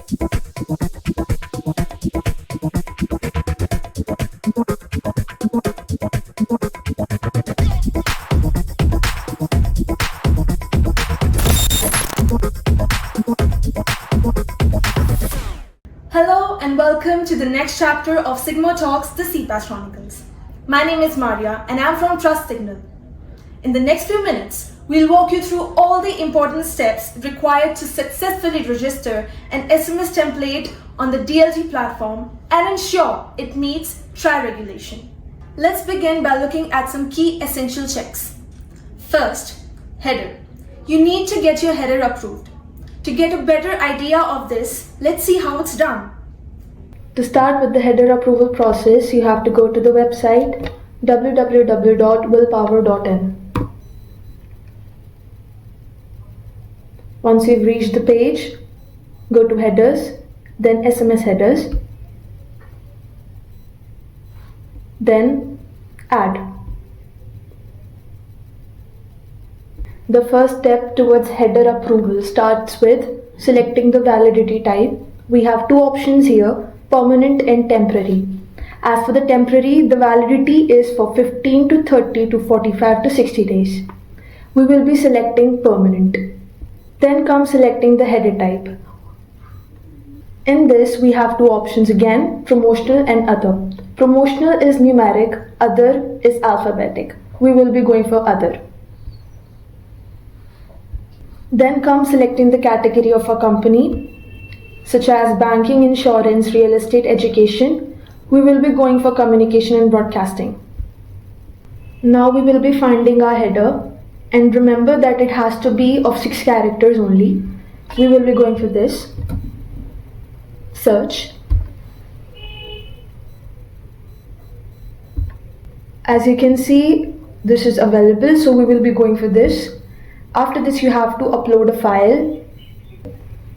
Hello and welcome to the next chapter of Sigmo Talks, the CPaaS Chronicles. My name is Maria and I'm from Trust Signal. In the next few minutes, we'll walk you through all the important steps required to successfully register an SMS template on the DLT platform and ensure it meets TRI regulation. Let's begin by looking at some key essential checks. First, header. You need to get your header approved. To get a better idea of this, let's see how it's done. To start with the header approval process, you have to go to the website www.willpower.in. Once you've reached the page, go to headers, then SMS headers, then add. The first step towards header approval starts with selecting the validity type. We have two options here, permanent and temporary. As for the temporary, the validity is for 15 to 30 to 45 to 60 days. We will be selecting permanent. Then comes selecting the header type. In this, we have two options again, promotional and other. Promotional is numeric, other is alphabetic. We will be going for other. Then comes selecting the category of a company, such as banking, insurance, real estate, education. We will be going for communication and broadcasting. Now we will be finding our header, and remember that it has to be of 6 characters only. We will be going for this. Search. As you can see, this is available, so we will be going for this. After this, you have to upload a file.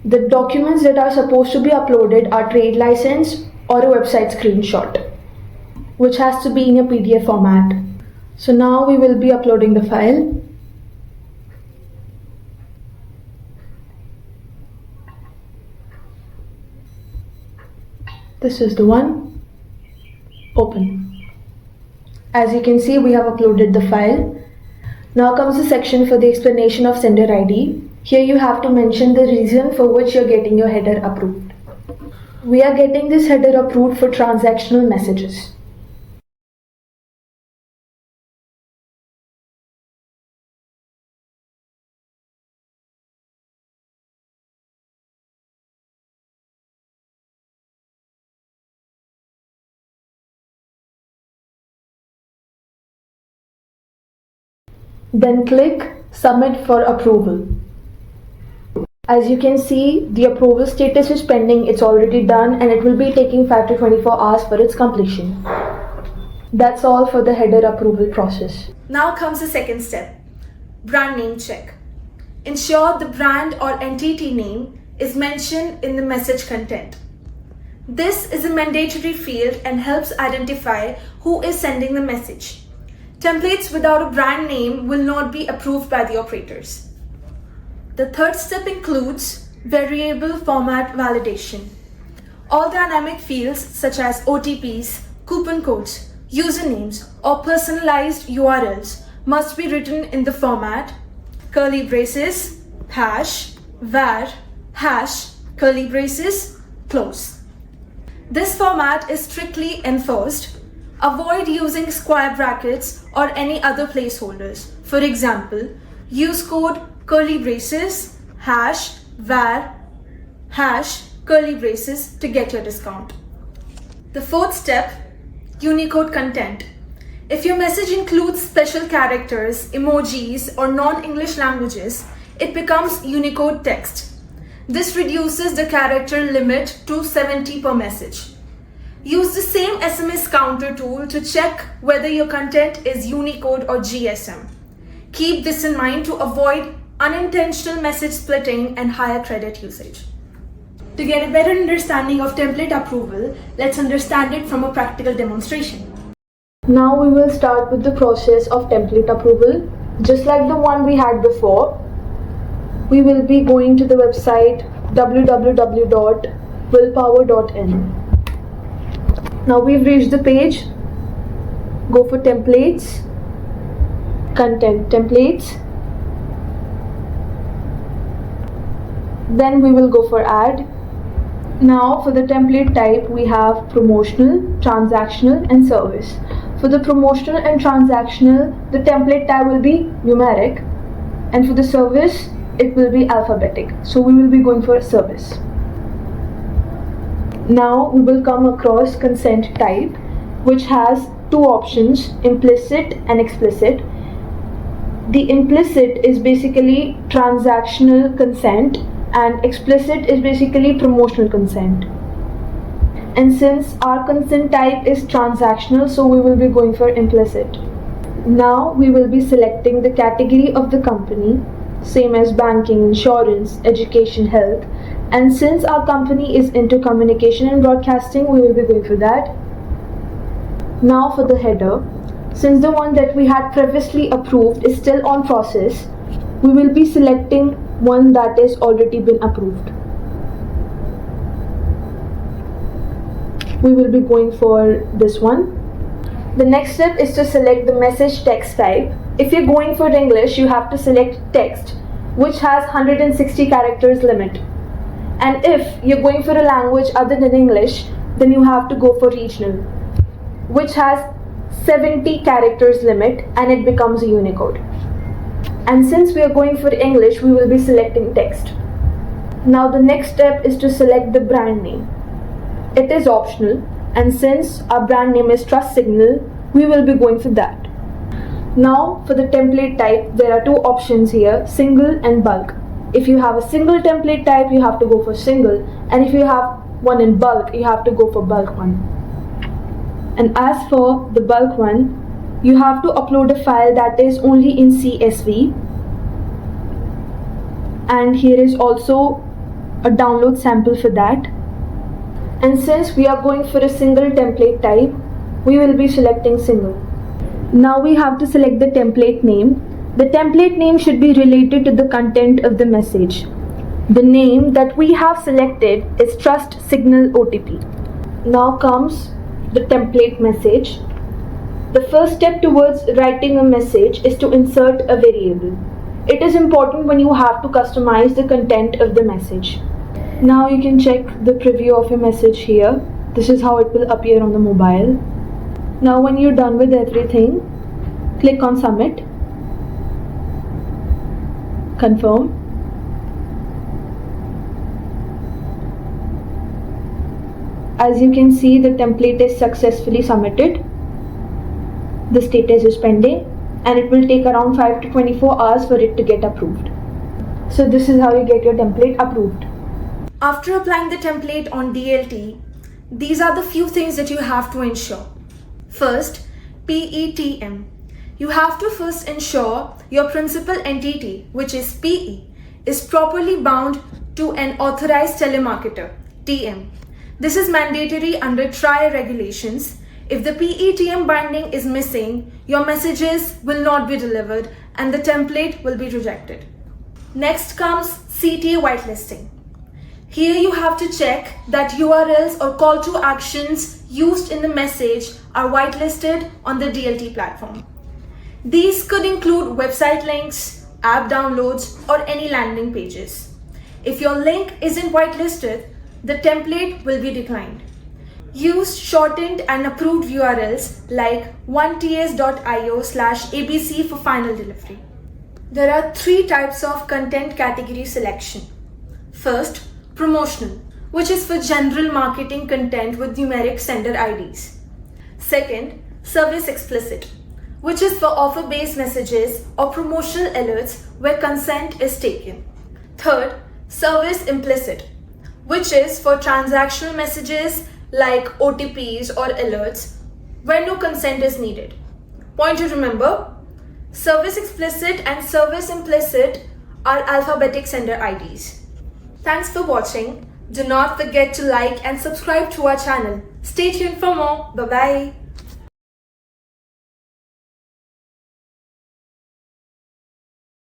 The documents that are supposed to be uploaded are trade license or a website screenshot, which has to be in a PDF format. So now we will be uploading the file. This is the one. Open. As you can see, we have uploaded the file. Now comes the section for the explanation of sender ID. Here you have to mention the reason for which you're getting your header approved. We are getting this header approved for transactional messages. Then click Submit for approval. As you can see, the approval status is pending. It's already done and it will be taking 5 to 24 hours for its completion. That's all for the header approval process. Now comes the second step, brand name check. Ensure the brand or entity name is mentioned in the message content. This is a mandatory field and helps identify who is sending the message. Templates without a brand name will not be approved by the operators. The third step includes variable format validation. All dynamic fields such as OTPs, coupon codes, usernames, or personalized URLs must be written in the format curly braces, hash, var, hash, curly braces, close. This format is strictly enforced. Avoid using square brackets or any other placeholders. For example, use code curly braces, hash, var, hash, curly braces to get your discount. The fourth step, Unicode content. If your message includes special characters, emojis, or non-English languages, it becomes Unicode text. This reduces the character limit to 70 per message. Use the same SMS counter tool to check whether your content is Unicode or GSM. Keep this in mind to avoid unintentional message splitting and higher credit usage. To get a better understanding of template approval, let's understand it from a practical demonstration. Now we will start with the process of template approval. Just like the one we had before, we will be going to the website www.willpower.in. Now we've reached the page. Go for templates, content templates. Then we will go for add. Now for the template type, we have promotional, transactional and service. For the promotional and transactional, the template type will be numeric, and for the service, it will be alphabetic. So we will be going for service. Now we will come across consent type, which has two options, implicit and explicit. The implicit is basically transactional consent and explicit is basically promotional consent. And since our consent type is transactional, so we will be going for implicit. Now we will be selecting the category of the company, same as banking, insurance, education, health. And since our company is into communication and broadcasting, we will be going for that. Now for the header, since the one that we had previously approved is still on process, we will be selecting one that is already been approved. We will be going for this one. The next step is to select the message text type. If you're going for English, you have to select text, which has 160 characters limit. And if you're going for a language other than English, then you have to go for regional, which has 70 characters limit and it becomes a Unicode. And since we are going for English, we will be selecting text. Now the next step is to select the brand name. It is optional, and since our brand name is Trust Signal, we will be going for that. Now for the template type, there are two options here, single and bulk. If you have a single template type, you have to go for single, and if you have one in bulk, you have to go for bulk one. And as for the bulk one, you have to upload a file that is only in CSV, and here is also a download sample for that. And since we are going for a single template type, we will be selecting single. Now we have to select the template name. The template name should be related to the content of the message. The name that we have selected is Trust Signal OTP. Now comes the template message. The first step towards writing a message is to insert a variable. It is important when you have to customize the content of the message. Now you can check the preview of your message here. This is how it will appear on the mobile. Now when you're done with everything, click on submit, confirm. As you can see, the template is successfully submitted. The status is pending, and it will take around 5 to 24 hours for it to get approved. So this is how you get your template approved. After applying the template on DLT, these are the few things that you have to ensure. First, PETM. You have to first ensure your principal entity, which is PE, is properly bound to an authorized telemarketer, TM. This is mandatory under TRI regulations. If the PETM binding is missing, your messages will not be delivered and the template will be rejected. Next comes CTA whitelisting. Here you have to check that URLs or call to actions used in the message are whitelisted on the DLT platform. These could include website links, app downloads, or any landing pages. If your link isn't whitelisted, the template will be declined. Use shortened and approved URLs like 1ts.io/abc for final delivery. There are three types of content category selection. First, promotional, which is for general marketing content with numeric sender IDs. Second, service explicit, which is for offer-based messages or promotional alerts where consent is taken. Third, service implicit, which is for transactional messages like OTPs or alerts where no consent is needed. Point to remember, service explicit and service implicit are alphabetic sender IDs. Thanks for watching. Do not forget to like and subscribe to our channel. Stay tuned for more. Bye-bye.